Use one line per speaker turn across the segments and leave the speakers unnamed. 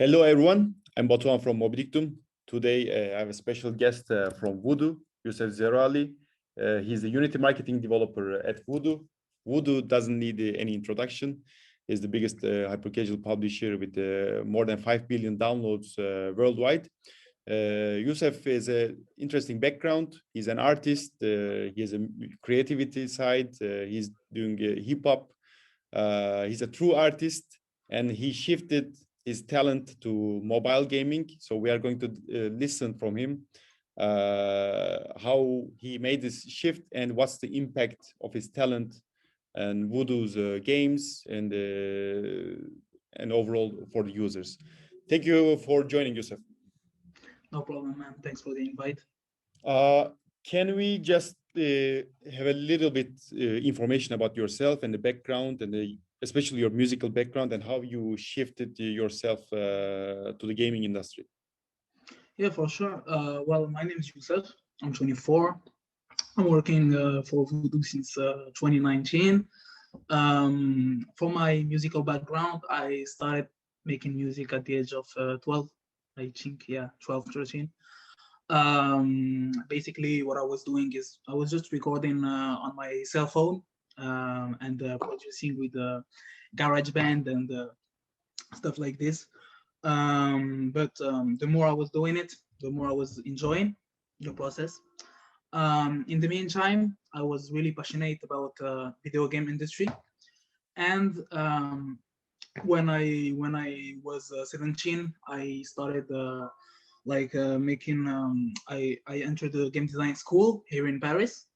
Hello, everyone. I'm Batuhan from Mobidictum. Today, I have a special guest from Voodoo, Youssef Zerouali. He's a Unity marketing developer at Voodoo. Voodoo doesn't need any introduction. He's the biggest hypercasual publisher with more than 5 billion downloads worldwide. Youssef is an interesting background. He's an artist. He has a creativity side. He's doing hip hop. He's a true artist, and he shifted his talent to mobile gaming. So we are going to listen from him how he made this shift and what's the impact of his talent and Voodoo's games and overall for the users. Thank you for joining, Youssef.
No problem, man. Thanks for the invite.
Can we just have a little bit information about yourself and the background and especially your musical background and how you shifted yourself to the gaming industry?
Yeah, for sure. Well, my name is Youssef. I'm 24. I'm working for Voodoo since 2019. For my musical background, I started making music at the age of 12, I think, yeah, 12, 13. Basically, what I was doing is I was just recording on my cell phone and producing with GarageBand and stuff like this. But the more I was doing it, the more I was enjoying the process. In the meantime, I was really passionate about video game industry, and when I was 17, I started making. I entered the game design school here in Paris,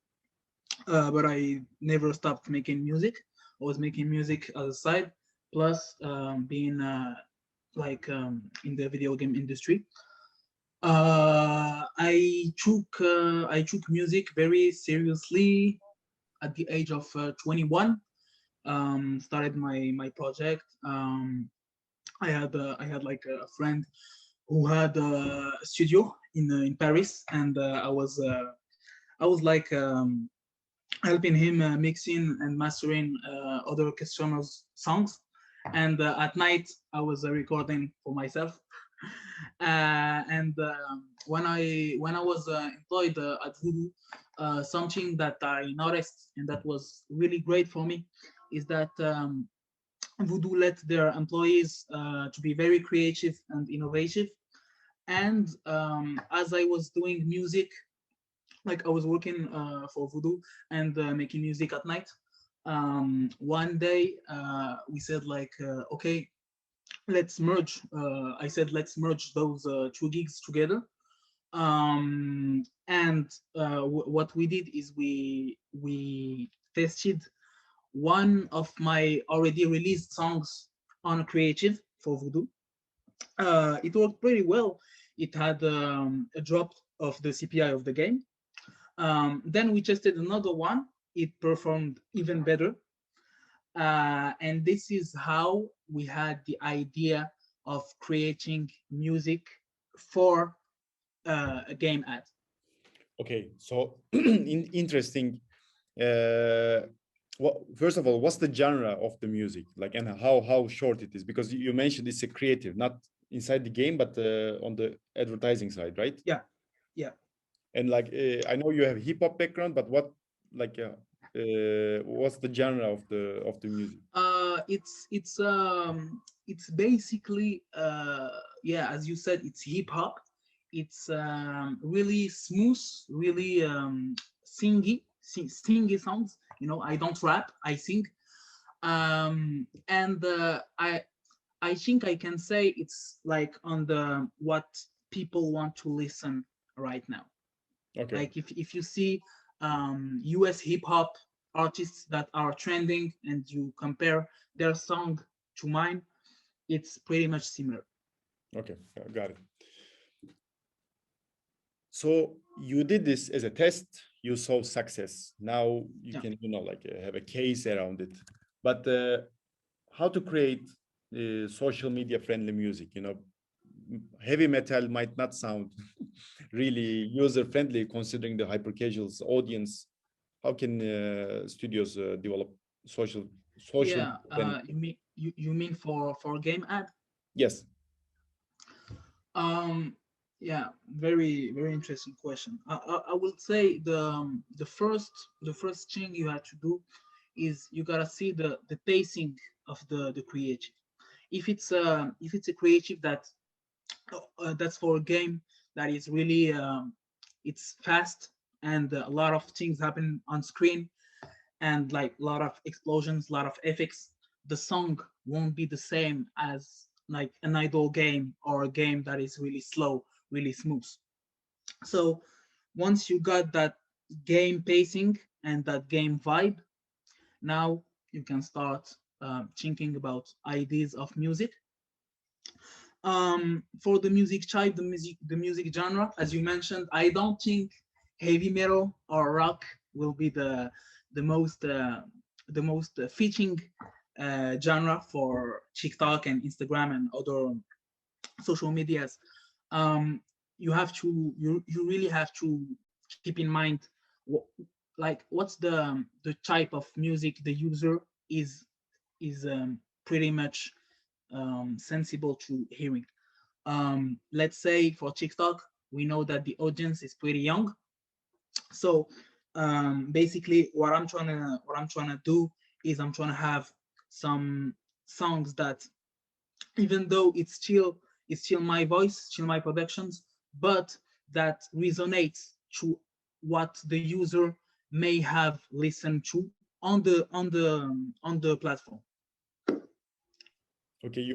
but I never stopped making music. I was making music as a side, plus being in the video game industry. I took music very seriously at the age of 21. Started my project. I had like a friend who had a studio in Paris, and I was like helping him mixing and mastering other customers' songs. And at night, I was recording for myself. And when I was employed at Voodoo, something that I noticed and that was really great for me is that Voodoo let their employees to be very creative and innovative. And as I was doing music, like I was working for Voodoo and making music at night. One day we said like, okay, let's merge. I said let's merge those two gigs together. And what we did is we tested one of my already released songs on Creative for Voodoo. It worked pretty well. It had a drop of the CPI of the game. Then we tested another one. It performed even better. And this is how we had the idea of creating music for a game ad.
Okay, so interesting. Well, first of all, what's the genre of the music like, and how short it is? Because you mentioned it's a creative, not inside the game, but on the advertising side, right?
Yeah, yeah.
And like I know you have hip hop background, but what like what's the genre of the music?
It's basically yeah, as you said, it's hip hop. It's really smooth, really singy sounds. You know, I don't rap, I sing. And I think I can say it's like on the what people want to listen right now.
Okay.
Like if you see US hip hop artists that are trending and you compare their song to mine, it's pretty much similar.
Okay, got it. So you did this as a test, you saw success. Now you can, like have a case around it. But how to create social media friendly music? Heavy metal might not sound really user friendly considering the hyper casuals audience. How can studios develop social?
Yeah, you mean for game ad?
Yes.
Um, yeah, very interesting question. I will say the first thing you have to do is you gotta see the pacing of the creative. If it's a creative that's for a game that is really it's fast and a lot of things happen on screen and like a lot of explosions, a lot of effects, the song won't be the same as like an idle game or a game that is really slow, really smooth. So once you got that game pacing and that game vibe, now you can start thinking about ideas of music. For the music type, the music genre, as you mentioned, I don't think heavy metal or rock will be the most fitting genre for TikTok and Instagram and other social medias. um you really have to keep in mind what, like what's the type of music the user is pretty much sensible to hearing. Let's say for TikTok, we know that the audience is pretty young. So basically, what I'm trying to do is I'm trying to have some songs that, even though it's still my voice, still my productions, but that resonates to what the user may have listened to on the platform.
Okay,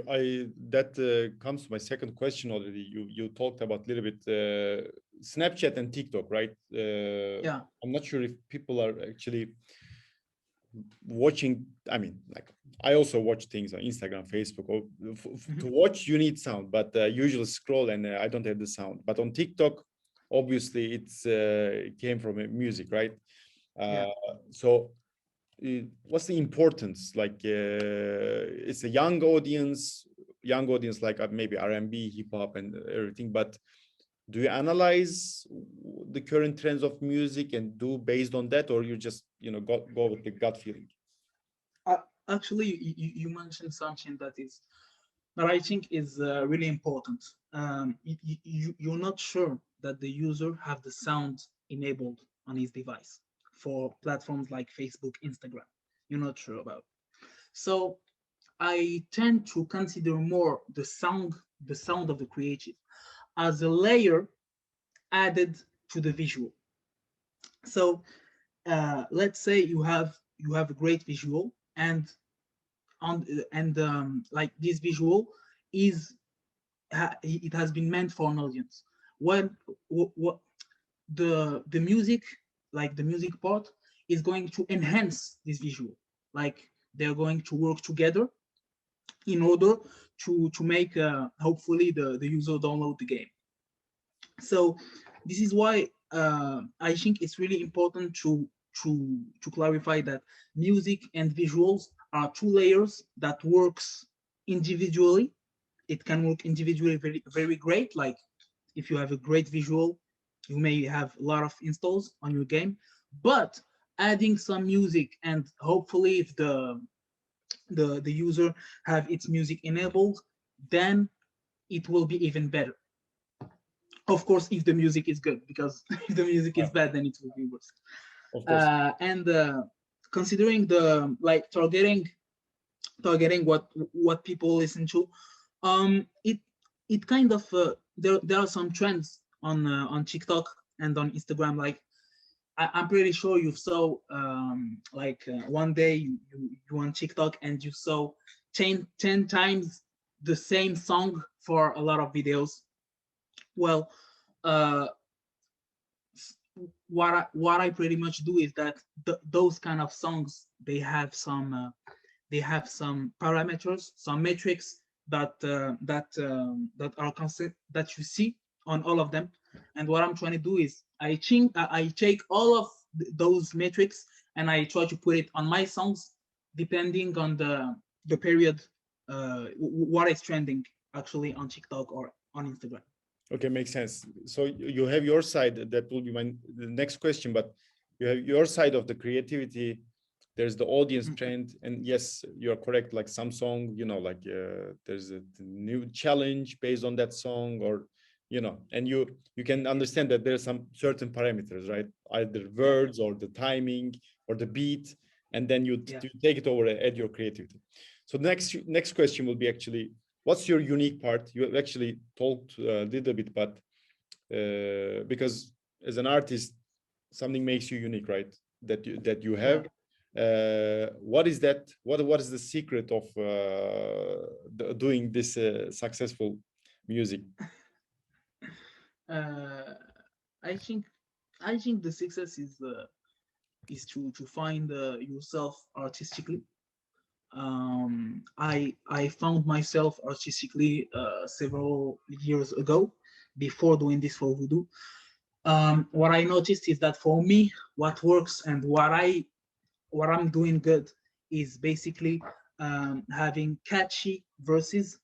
that comes to my second question already. You talked about a little bit Snapchat and TikTok, right?
Yeah,
I'm not sure if people are actually watching. I mean, like I also watch things on Instagram, Facebook. Or to
mhm,
watch, you need sound, but usually scroll and I don't have the sound. But on TikTok, obviously, it came from music, right?
yeah.
Uh, so what's the importance? Like it's a young audience like maybe R&B, hip hop, and everything. But do you analyze the current trends of music and do based on that, or you just go with the gut feeling?
Uh, Actually, you mentioned something that I think is really important. You're not sure that the user have the sound enabled on his device for platforms like Facebook, Instagram. You're not sure about. So I tend to consider more the sound of the creative as a layer added to the visual. So let's say you have a great visual, and like this visual is it has been meant for an audience. What the music, like the music part, is going to enhance this visual. Like they're going to work together in order to make hopefully the user download the game. So this is why I think it's really important to clarify that music and visuals are two layers that works individually. It can work individually very great. Like if you have a great visual, you may have a lot of installs on your game, but adding some music, and hopefully if the user have its music enabled, then it will be even better. Of course, if the music is good, because if the music is
Yeah,
bad, then it will be worse.
of course.
And considering the like targeting what people listen to, it kind of there are some trends on TikTok and on Instagram. Like I'm pretty sure you saw like one day you on TikTok and you saw 10 times the same song for a lot of videos. Well, uh, what I pretty much do is that those kind of songs, they have some parameters, some metrics that are constant, that you see on all of them. And what I'm trying to do is I take all of those metrics and I try to put it on my songs, depending on the period, what is trending actually on TikTok or on Instagram.
Okay, makes sense. So you have your side. That will be the next question, but you have your side of the creativity. There's the audience
Mhm.
trend, and yes, you're correct. Like some song, like there's a new challenge based on that song, or you know, and you can understand that there's some certain parameters, right? Either words or the timing or the beat, and then you take it over and add your creativity. So next question will be actually, what's your unique part? You actually talked a little bit, but because as an artist, something makes you unique, right? That you have. What is that? What is the secret of doing this successful music?
I think the success is to find yourself artistically. I found myself artistically several years ago before doing this for Voodoo. What I noticed is that for me, what works and what I'm doing good is basically having catchy verses.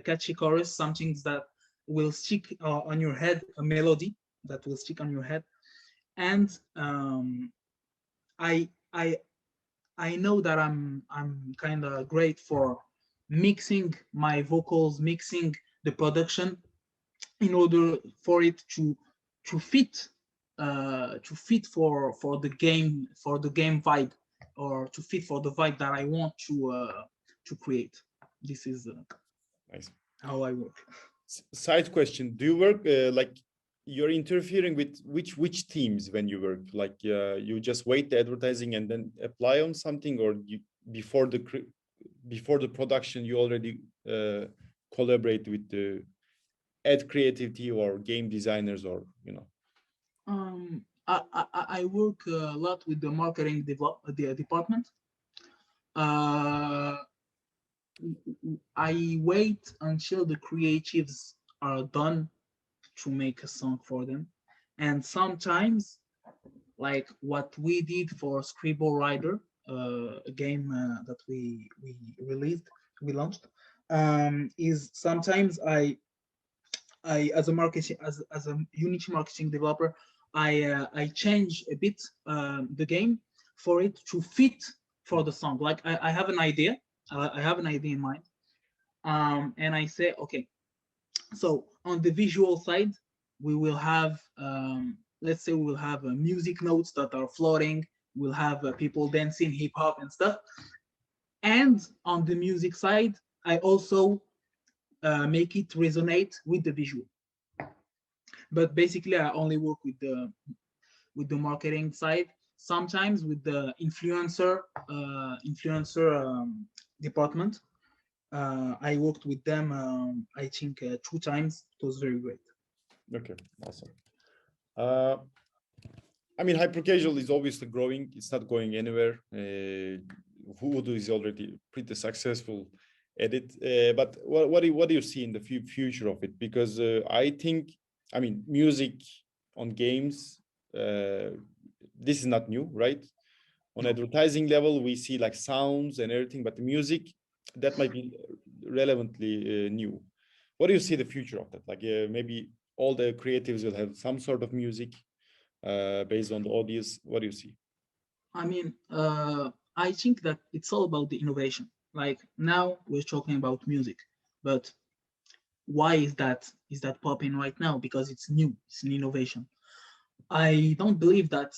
Catchy chorus, something that will stick on your head, a melody that will stick on your head, and I I I know that I'm kind of great for mixing my vocals, mixing the production in order for it to fit for the game vibe, or to fit for the vibe that I want to create. This is
Nice.
how I work.
Side question: do you work like you're interfering with which teams when you work? Like you just wait the advertising and then apply on something, or you before the production you already collaborate with the ad creativity or game designers, or you know?
I work a lot with the marketing the department. Uh, I wait until the creatives are done to make a song for them, and sometimes, like what we did for Scribble Rider, a game that we launched, is sometimes I as a marketing as a Unity marketing developer, I change a bit the game for it to fit for the song. Like I have an idea, I have an idea in mind, and I say, okay, so on the visual side, we will have let's say we will have music notes that are floating. We'll have people dancing hip hop and stuff. And on the music side, I also make it resonate with the visual. But basically, I only work with the marketing side. Sometimes with the influencer department, I worked with them. I think 2 times. It was very great.
Okay, awesome. I mean, hyper casual is obviously growing. It's not going anywhere. Voodoo is already pretty successful at it. But what do you see in the future of it? Because I think, I mean, music on games, this is not new, right? On advertising level, we see like sounds and everything, but the music, that might be relevantly new. What do you see the future of that? Like maybe all the creatives will have some sort of music based on the audience. What do you see?
I mean, I think that it's all about the innovation. Like now we're talking about music, but why is that popping right now? Because it's new, it's an innovation. I don't believe that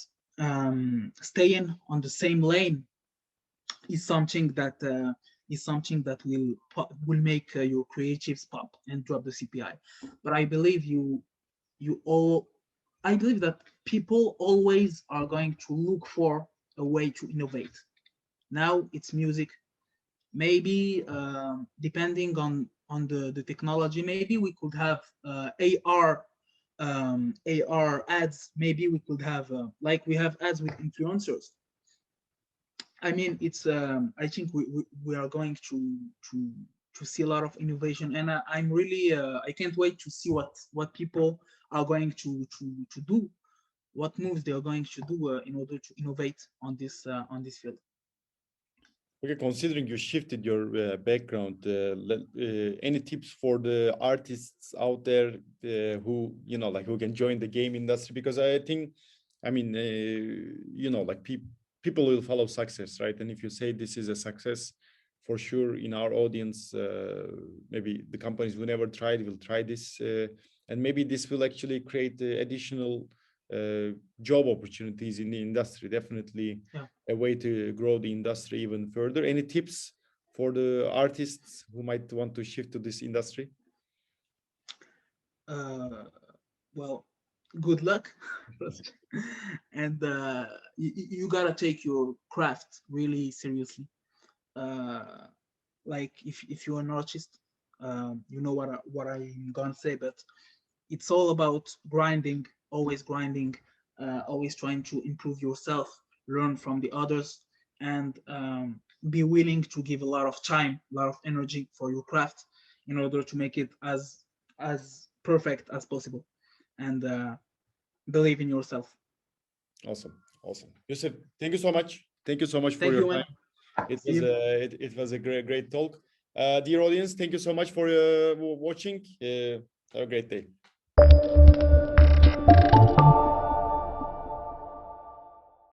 staying on the same lane is something that will make your creatives pop and drop the CPI. But I believe you all I believe that people always are going to look for a way to innovate. Now it's music. Maybe depending on the technology, maybe we could have AR ads. Maybe we could have like we have ads with influencers. I mean, it's I think we are going to see a lot of innovation, and I'm really I can't wait to see what people are going to do, what moves they are going to do in order to innovate on this field.
Okay, considering you shifted your background, any tips for the artists out there who, you know, like who can join the game industry? Because I think, I mean, you know, like people will follow success, right? And if you say this is a success for sure in our audience, maybe the companies who never tried will try this, and maybe this will actually create additional job opportunities in the industry. Definitely a way to grow the industry even further. Any tips for the artists who might want to shift to this industry?
Well, good luck. And you gotta take your craft really seriously. Like if you're an artist, you know what I'm gonna say, but it's all about grinding, always trying to improve yourself, learn from the others, and be willing to give a lot of time, a lot of energy for your craft in order to make it as perfect as possible, and believe in yourself.
Awesome, awesome. Youssef, thank you so much. Thank you so much for
Thank
your
you, man.
time. It was a great talk. Dear audience, thank you so much for watching. Have a great day.